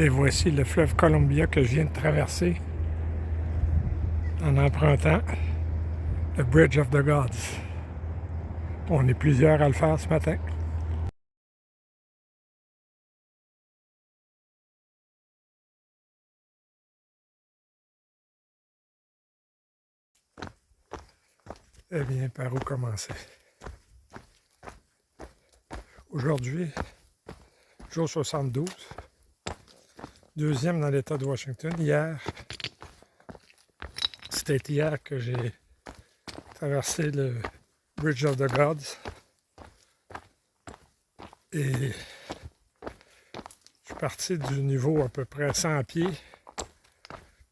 Et voici le fleuve Columbia que je viens de traverser en empruntant le Bridge of the Gods. On est plusieurs à le faire ce matin. Eh bien, par où commencer? Aujourd'hui, jour 72, deuxième dans l'État de Washington. C'était hier que j'ai traversé le Bridge of the Gods. Et je suis parti du niveau à peu près 100 pieds.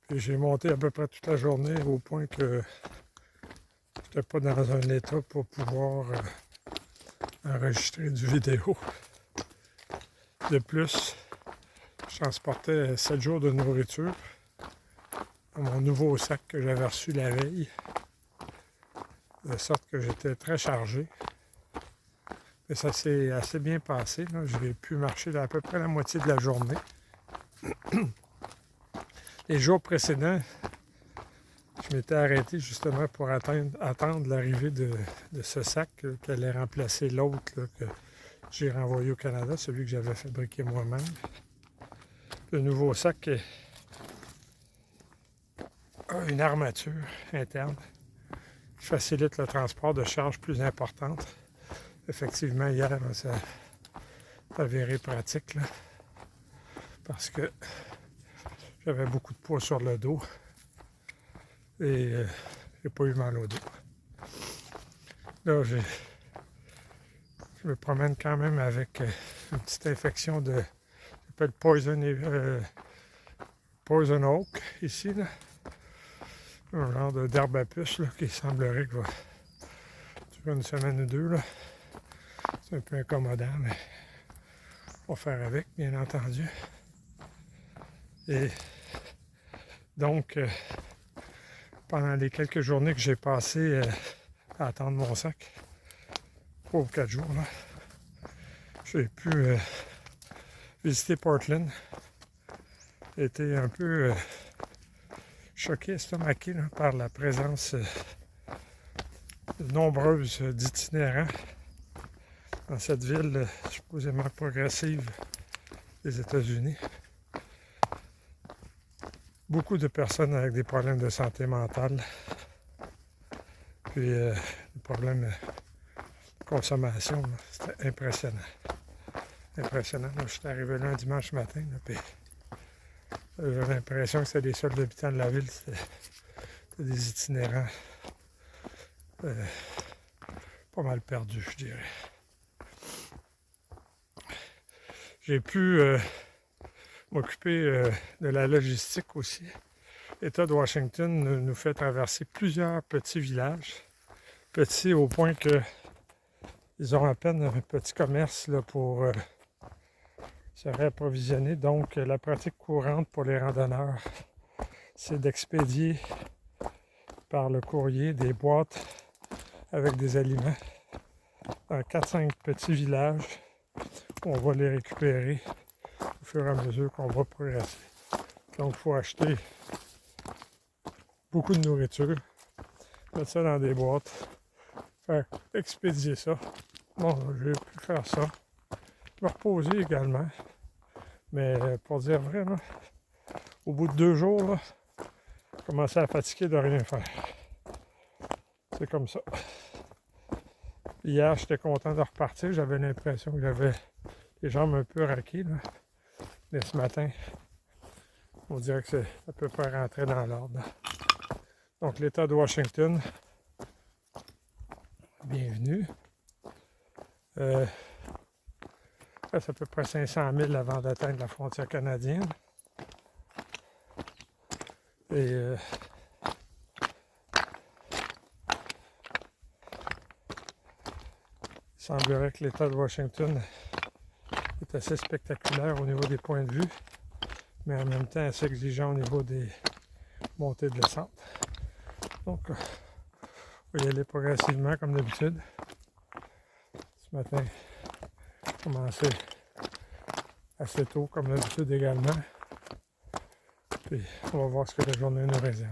Puis j'ai monté à peu près toute la journée au point que je n'étais pas dans un état pour pouvoir enregistrer du vidéo. De plus, je transportais 7 jours de nourriture dans mon nouveau sac que j'avais reçu la veille, de sorte que j'étais très chargé. Mais ça s'est assez bien passé. J'ai pu marcher à peu près la moitié de la journée. Les jours précédents, je m'étais arrêté justement pour attendre l'arrivée de ce sac qui allait remplacer l'autre que j'ai renvoyé au Canada, celui que j'avais fabriqué moi-même. Le nouveau sac a une armature interne qui facilite le transport de charges plus importantes. Effectivement, hier, ça a avéré pratique là, parce que j'avais beaucoup de poids sur le dos et j'ai pas eu mal au dos. Là, je me promène quand même avec une petite infection de s'appelle Poison Oak ici, là. Un genre d'herbe à puce là, qui semblerait que va durer une semaine ou deux. Là. C'est un peu incommodant, mais on va faire avec, bien entendu. Et donc, pendant les quelques journées que j'ai passées à attendre mon sac, 3 ou 4 jours, là, j'ai pu visiter Portland. J'ai été un peu choqué, estomaqué là, par la présence nombreuse d'itinérants dans cette ville supposément progressive des États-Unis. Beaucoup de personnes avec des problèmes de santé mentale, puis des problèmes de consommation. C'était impressionnant. Impressionnant. Là, je suis arrivé là un dimanche matin, là, puis j'avais l'impression que c'était les seuls habitants de la ville, c'était des itinérants pas mal perdus, je dirais. J'ai pu m'occuper de la logistique aussi. L'État de Washington nous fait traverser plusieurs petits villages. Petits au point qu'ils ont à peine un petit commerce là, pour se réapprovisionner. Donc, la pratique courante pour les randonneurs, c'est d'expédier par le courrier des boîtes avec des aliments dans 4-5 petits villages. On va les récupérer au fur et à mesure qu'on va progresser. Donc, il faut acheter beaucoup de nourriture, mettre ça dans des boîtes, faire expédier ça. Bon, j'ai pu faire ça. Me reposer également. Mais pour dire vrai, là, au bout de 2 jours, là, je commençais à fatiguer de rien faire. C'est comme ça. Hier, j'étais content de repartir. J'avais l'impression que j'avais les jambes un peu raquées. Là. Mais ce matin, on dirait que c'est à peu près rentré dans l'ordre. Donc, l'État de Washington, bienvenue. C'est à peu près 500 000 avant d'atteindre la frontière canadienne. Et il semblerait que l'État de Washington est assez spectaculaire au niveau des points de vue, mais en même temps assez exigeant au niveau des montées de descente. Donc, on va y aller progressivement comme d'habitude. Ce matin, j'ai commencé assez tôt comme d'habitude également. Puis on va voir ce que la journée nous réserve.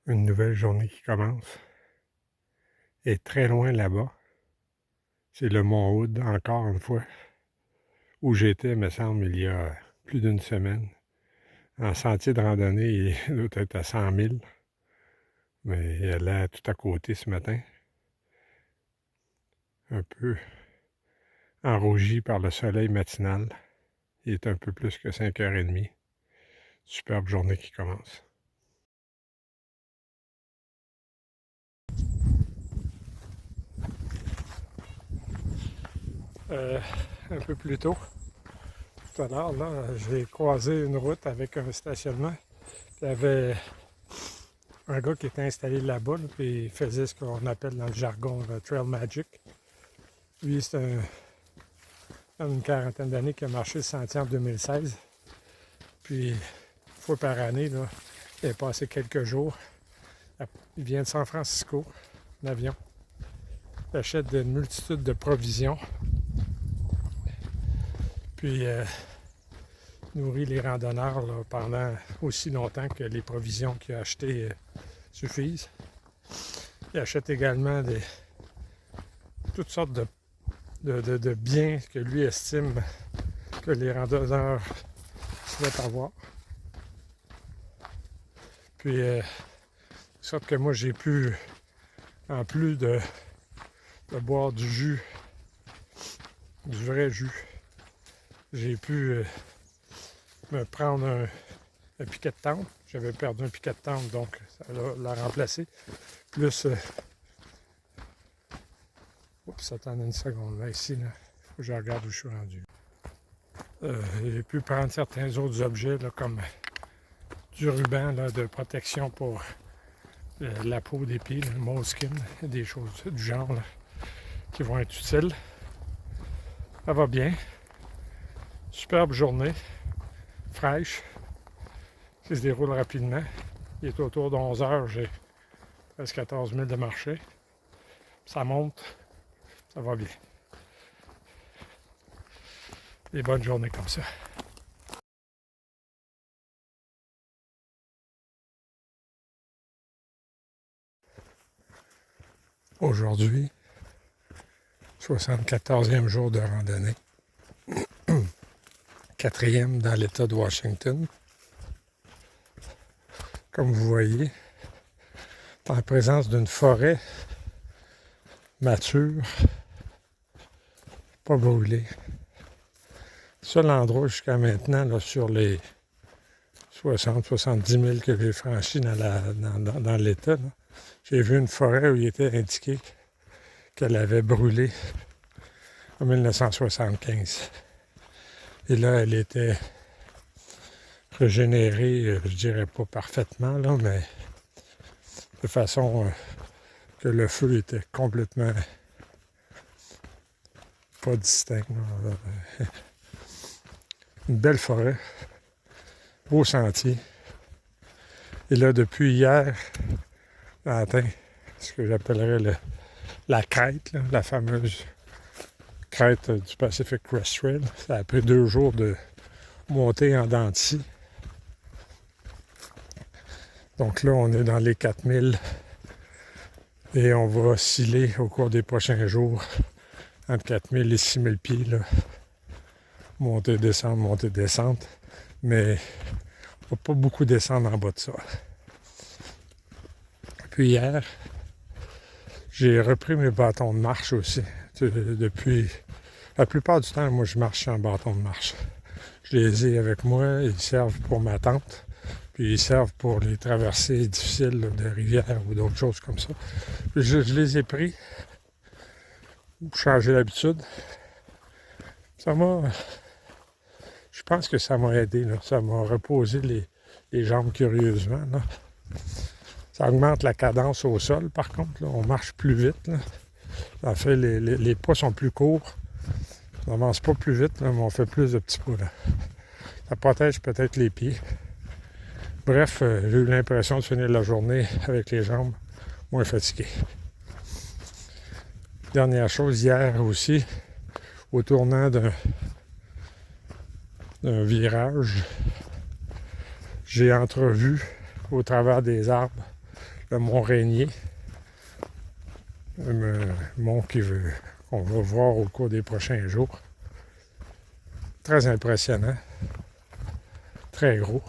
Une nouvelle journée qui commence. Et très loin là-bas, c'est le Mont Hood, encore une fois, où j'étais, me semble, il y a plus d'une semaine. En sentier de randonnée, il doit être à 100 000. Mais il est là tout à côté ce matin. Un peu enrougi par le soleil matinal. Il est un peu plus que 5h30. Superbe journée qui commence. Un peu plus tôt, tout à l'heure, là, j'ai croisé une route avec un stationnement. Il y avait un gars qui était installé là-bas, là, puis il faisait ce qu'on appelle dans le jargon le Trail Magic. Lui, c'est une quarantaine d'années qui a marché le sentier en 2016. Puis, une fois par année, là, il est passé quelques jours. Il vient de San Francisco, en avion. Il achète une multitude de provisions. Puis, nourrit les randonneurs là, pendant aussi longtemps que les provisions qu'il a achetées suffisent. Il achète également toutes sortes de biens que lui estime que les randonneurs souhaitent avoir. Puis, sorte que moi, j'ai pu, en plus de boire du jus, du vrai jus, j'ai pu me prendre un piquet de tente. J'avais perdu un piquet de tente, donc ça l'a remplacé. Plus... Oups, attendez une seconde, là, ici, là. Faut que je regarde où je suis rendu. J'ai pu prendre certains autres objets, là, comme du ruban là, de protection pour la peau des pieds, le moleskin, des choses du genre là, qui vont être utiles. Ça va bien. Superbe journée, fraîche, qui se déroule rapidement. Il est autour de 11 heures, j'ai presque 14 000 de marché. Ça monte, ça va bien. Des bonnes journées comme ça. Aujourd'hui, 74e jour de randonnée. 4e dans l'État de Washington. Comme vous voyez, en présence d'une forêt mature, pas brûlée. Seul endroit jusqu'à maintenant, là, sur les 60-70 000 que j'ai franchis dans l'État, là, j'ai vu une forêt où il était indiqué qu'elle avait brûlé en 1975. Et là, elle était régénérée, je dirais pas parfaitement, là, mais de façon que le feu était complètement pas distinct. Une belle forêt, beau sentier. Et là, depuis hier, on a atteint ce que j'appellerais la crête, là, la fameuse crête du Pacific Crest Trail. Ça a pris 2 jours de montée en dents de scie. Donc là, on est dans les 4000 et on va osciller au cours des prochains jours entre 4000 et 6000 pieds. Là. Montée, descente. Mais on ne va pas beaucoup descendre en bas de ça. Puis hier, j'ai repris mes bâtons de marche aussi. Depuis la plupart du temps, moi, je marche en bâton de marche. Je les ai avec moi, ils servent pour ma tente, puis ils servent pour les traversées difficiles là, de rivières ou d'autres choses comme ça. Je les ai pris pour changer l'habitude. Ça m'a... Je pense que ça m'a aidé, là. Ça m'a reposé les jambes curieusement. Là. Ça augmente la cadence au sol, par contre. Là. On marche plus vite. Là. En fait, les pas sont plus courts. On n'avance pas plus vite, là, mais on fait plus de petits pas. Là. Ça protège peut-être les pieds. Bref, j'ai eu l'impression de finir la journée avec les jambes moins fatiguées. Dernière chose, hier aussi, au tournant d'un virage, j'ai entrevu au travers des arbres le mont Rainier, un mont qu'on va voir au cours des prochains jours. Très impressionnant, très gros.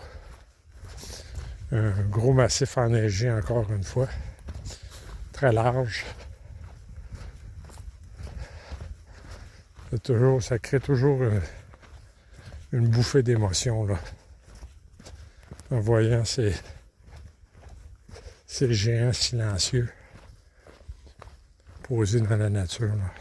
Un gros massif enneigé encore une fois, très large. Ça crée toujours une bouffée d'émotion là, en voyant ces géants silencieux posés dans la nature. Là.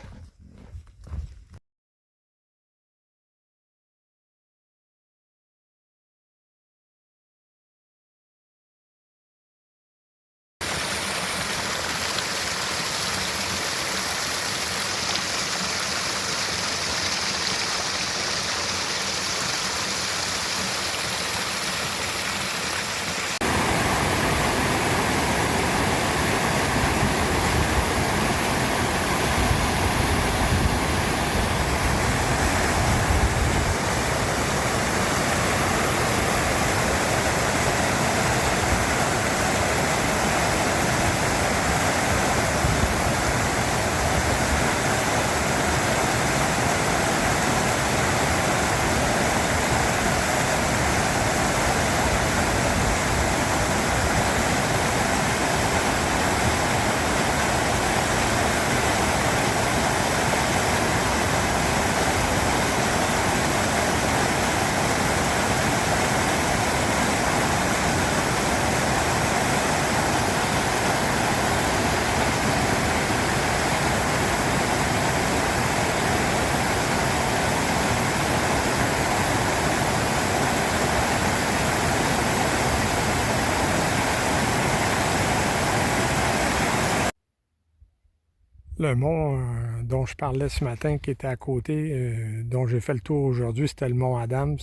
Le mont dont je parlais ce matin, qui était à côté, dont j'ai fait le tour aujourd'hui, c'était le mont Adams.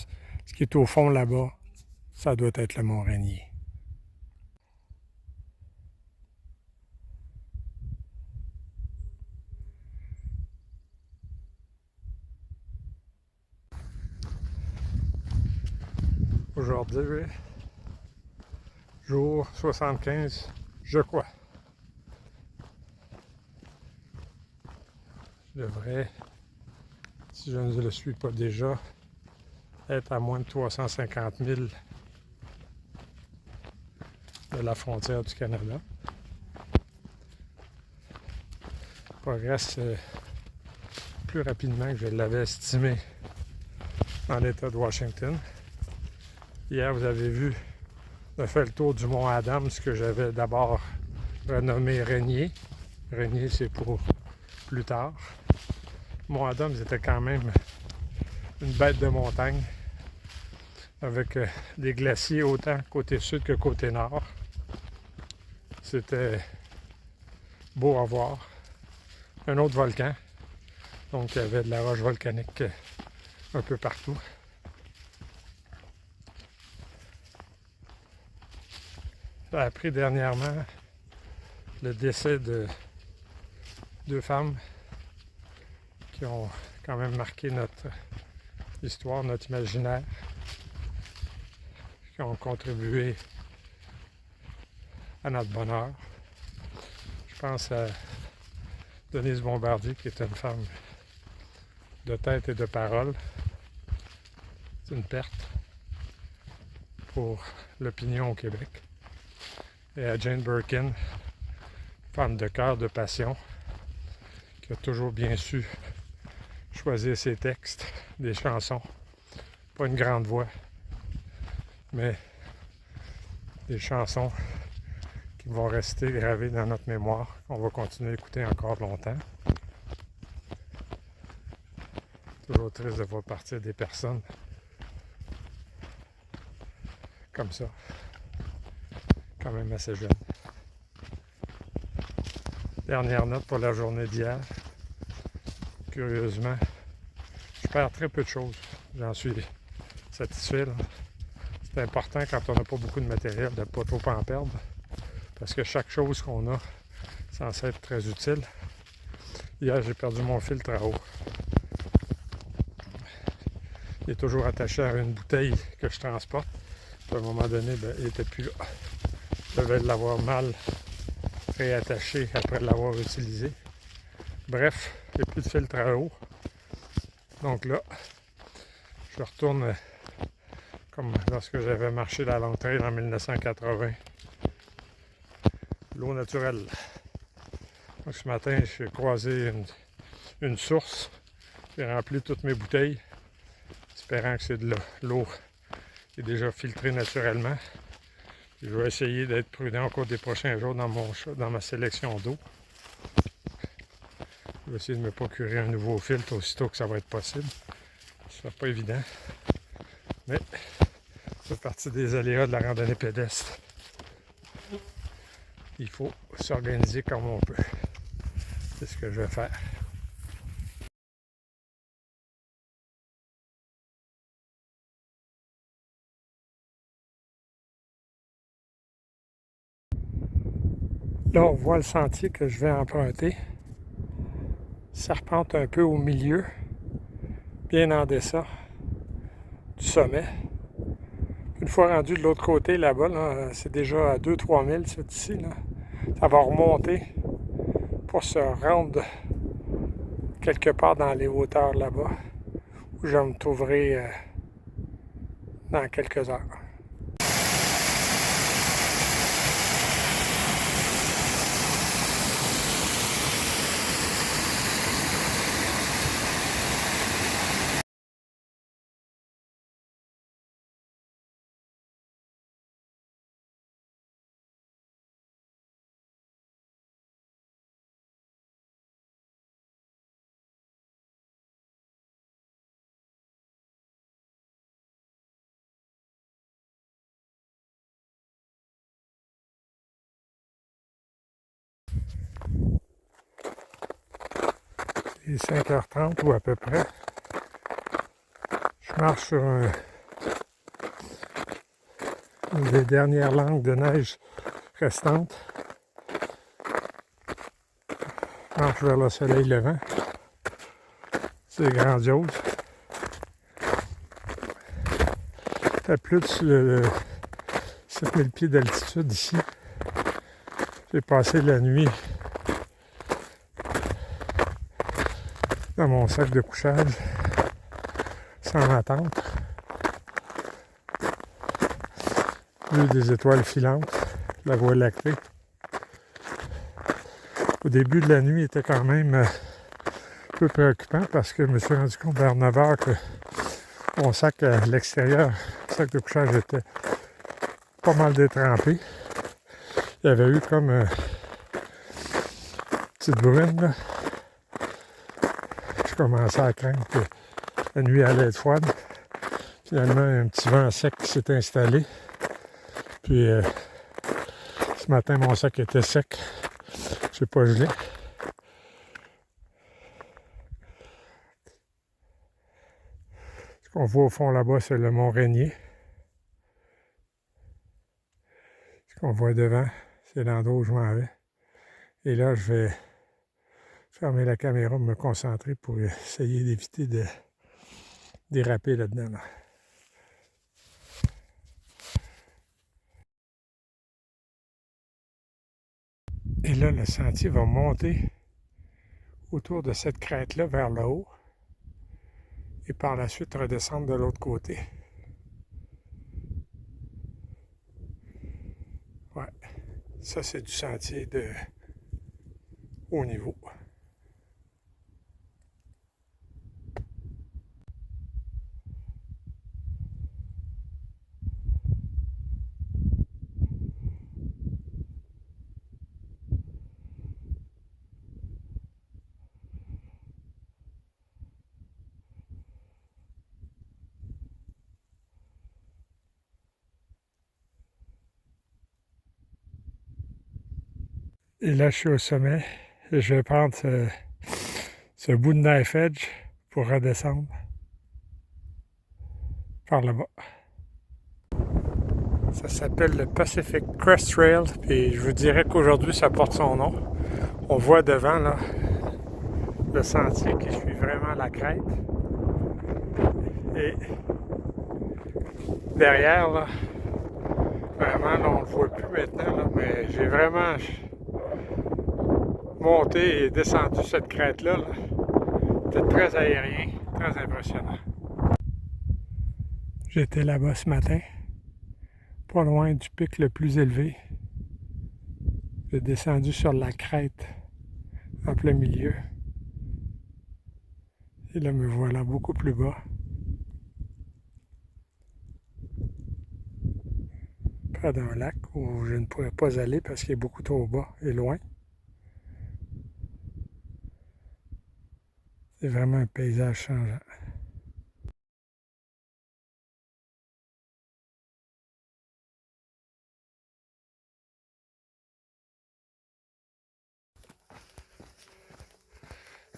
Ce qui est au fond là-bas, ça doit être le mont Rainier. Aujourd'hui, jour 75, je crois. Je devrais, si je ne le suis pas déjà, être à moins de 350 000 de la frontière du Canada. Je progresse plus rapidement que je l'avais estimé dans l'État de Washington. Hier, vous avez vu, j'ai fait le tour du mont Adams, que j'avais d'abord renommé Rainier. Rainier, c'est pour plus tard. Mont Adams était quand même une bête de montagne avec des glaciers autant côté sud que côté nord. C'était beau à voir. Un autre volcan, donc il y avait de la roche volcanique un peu partout. J'ai appris dernièrement le décès de 2 femmes qui ont quand même marqué notre histoire, notre imaginaire, qui ont contribué à notre bonheur. Je pense à Denise Bombardier, qui est une femme de tête et de parole. C'est une perte pour l'opinion au Québec. Et à Jane Birkin, femme de cœur, de passion, qui a toujours bien su choisir ses textes, des chansons. Pas une grande voix, mais des chansons qui vont rester gravées dans notre mémoire, qu'on va continuer à écouter encore longtemps. Toujours triste de voir partir des personnes comme ça, quand même assez jeunes. Dernière note pour la journée d'hier. Curieusement, je perds très peu de choses. J'en suis satisfait. C'est important quand on n'a pas beaucoup de matériel de ne pas trop en perdre. Parce que chaque chose qu'on a est censée être très utile. Hier, j'ai perdu mon filtre à eau. Il est toujours attaché à une bouteille que je transporte. Puis à un moment donné, il n'était plus là. Je devais l'avoir mal réattaché après l'avoir utilisé. Bref, il n'y a plus de filtre à eau. Donc là, je retourne comme lorsque j'avais marché la Longue Trail en 1980. L'eau naturelle. Donc ce matin, j'ai croisé une source. J'ai rempli toutes mes bouteilles, espérant que c'est de l'eau qui est déjà filtrée naturellement. Je vais essayer d'être prudent au cours des prochains jours dans ma sélection d'eau. Je vais essayer de me procurer un nouveau filtre aussitôt que ça va être possible. Ce ne sera pas évident, mais ça fait partie des aléas de la randonnée pédestre. Il faut s'organiser comme on peut. C'est ce que je vais faire. Là, on voit le sentier que je vais emprunter. Serpente un peu au milieu, bien en descend du sommet. Une fois rendu de l'autre côté, là-bas, là, c'est déjà à 2-3 000, c'est ici. Là. Ça va remonter pour se rendre quelque part dans les hauteurs là-bas, où je me trouverai dans quelques heures. Il est 5h30 ou à peu près. Je marche sur une des dernières langues de neige restantes. Je marche vers le soleil levant. C'est grandiose. Il y a plus de 7000 pieds d'altitude ici. J'ai passé la nuit dans mon sac de couchage sans m'attendre. Vu des étoiles filantes, la voie lactée. Au début de la nuit, il était quand même un peu préoccupant parce que je me suis rendu compte vers 9h que mon sac à l'extérieur, le sac de couchage était pas mal détrempé. Il y avait eu comme une petite bruine, là. Je commençais à craindre que la nuit allait être froide. Finalement, un petit vent sec qui s'est installé. Puis ce matin, mon sac était sec. Je n'ai pas gelé. Ce qu'on voit au fond là-bas, c'est le mont Rainier. Ce qu'on voit devant, c'est l'endroit où je m'en vais. Et là, je vais fermer la caméra, me concentrer pour essayer d'éviter de déraper là-dedans. Là. Et là, le sentier va monter autour de cette crête-là vers le haut et par la suite redescendre de l'autre côté. Ouais, ça c'est du sentier de haut niveau. Et là, je suis au sommet et je vais prendre ce bout de knife edge pour redescendre par là-bas. Ça s'appelle le Pacific Crest Trail, puis je vous dirais qu'aujourd'hui ça porte son nom. On voit devant là le sentier qui suit vraiment la crête. Et derrière, là, vraiment, là, on ne le voit plus maintenant, là, mais j'ai vraiment monté et descendu cette crête-là. Là. C'était très aérien, très impressionnant. J'étais là-bas ce matin, pas loin du pic le plus élevé. J'ai descendu sur la crête en plein milieu. Et là, me voilà beaucoup plus bas. Près d'un lac où je ne pourrais pas aller parce qu'il est beaucoup trop bas et loin. C'est vraiment un paysage changeant.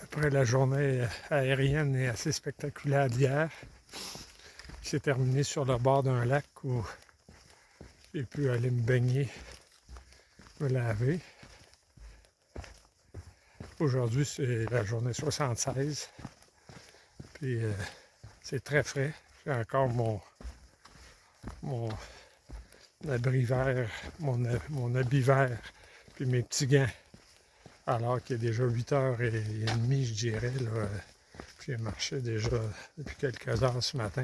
Après la journée aérienne et assez spectaculaire d'hier, qui s'est terminée sur le bord d'un lac où j'ai pu aller me baigner, me laver. Aujourd'hui, c'est la journée 76. Puis c'est très frais. J'ai encore mon abri vert, mon habit vert, puis mes petits gants. Alors qu'il est déjà 8h30, je dirais. Là, j'ai marché déjà depuis quelques heures ce matin.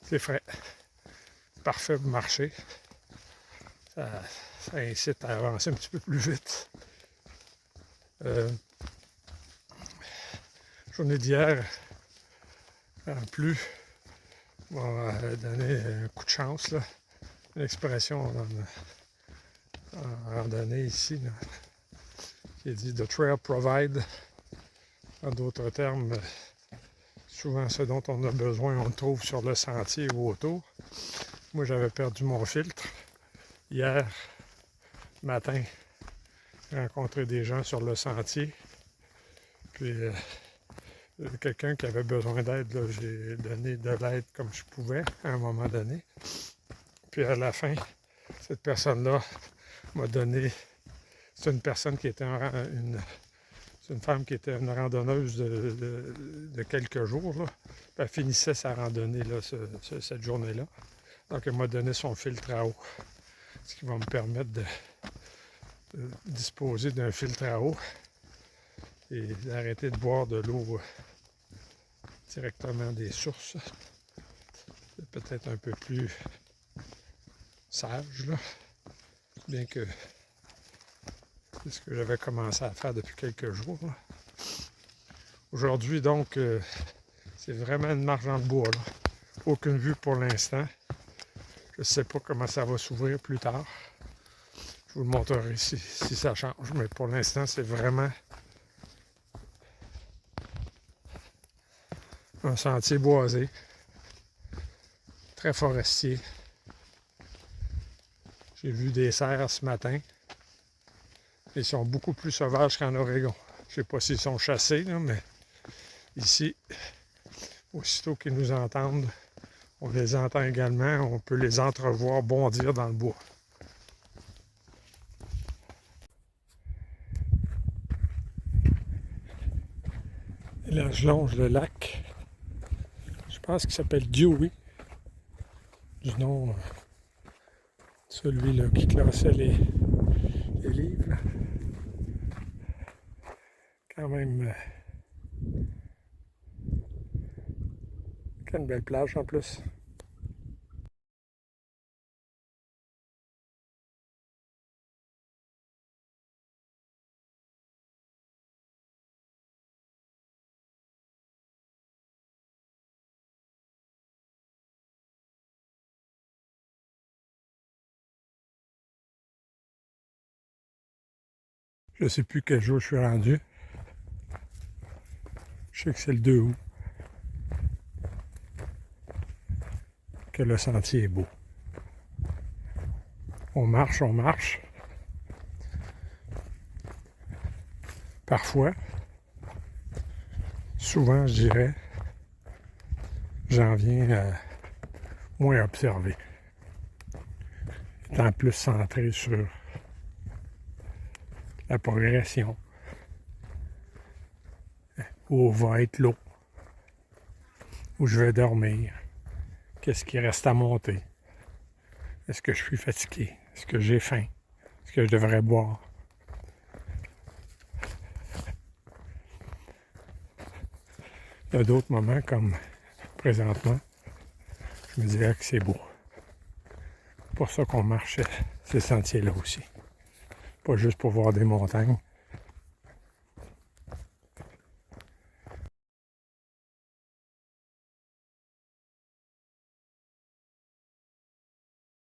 C'est frais. Parfait pour marcher. Ça incite à avancer un petit peu plus vite. Journée d'hier, en plus, m'a donné un coup de chance. Là. Une expression en randonnée ici, là, qui dit « The trail provide ». En d'autres termes, souvent ce dont on a besoin, on le trouve sur le sentier ou autour. Moi, j'avais perdu mon filtre. Hier matin, j'ai rencontré des gens sur le sentier. Puis, quelqu'un qui avait besoin d'aide, là, j'ai donné de l'aide comme je pouvais à un moment donné. Puis à la fin, cette personne-là m'a donné... C'est une personne qui était c'est une femme qui était une randonneuse de quelques jours. Là. Elle finissait sa randonnée là, cette journée-là. Donc elle m'a donné son filtre à eau. Ce qui va me permettre de disposer d'un filtre à eau et d'arrêter de boire de l'eau directement des sources. C'est peut-être un peu plus sage, là. Bien que c'est ce que j'avais commencé à faire depuis quelques jours. Là. Aujourd'hui, donc, c'est vraiment une marche dans le bois. Là. Aucune vue pour l'instant. Je ne sais pas comment ça va s'ouvrir plus tard. Je vous le montrerai si ça change. Mais pour l'instant, c'est vraiment un sentier boisé, très forestier. J'ai vu des cerfs ce matin. Ils sont beaucoup plus sauvages qu'en Oregon. Je ne sais pas s'ils sont chassés, là, mais ici, aussitôt qu'ils nous entendent, on les entend également. On peut les entrevoir bondir dans le bois. Et là, je longe le lac. Je pense qu'il s'appelle Dewey. Du nom, celui-là qui classait les livres. Quand même, quelle belle plage en plus. Je ne sais plus quel jour je suis rendu. Je sais que c'est le 2 août. Que le sentier est beau. On marche, on marche. Parfois, souvent je dirais, j'en viens à moins observer. étant plus centré sur la progression. Où va être l'eau? Où je vais dormir? Qu'est-ce qui reste à monter? Est-ce que je suis fatigué? Est-ce que j'ai faim? Est-ce que je devrais boire? Il y a d'autres moments comme présentement, je me disais que c'est beau. C'est pour ça qu'on marche ces sentiers-là aussi. Pas juste pour voir des montagnes,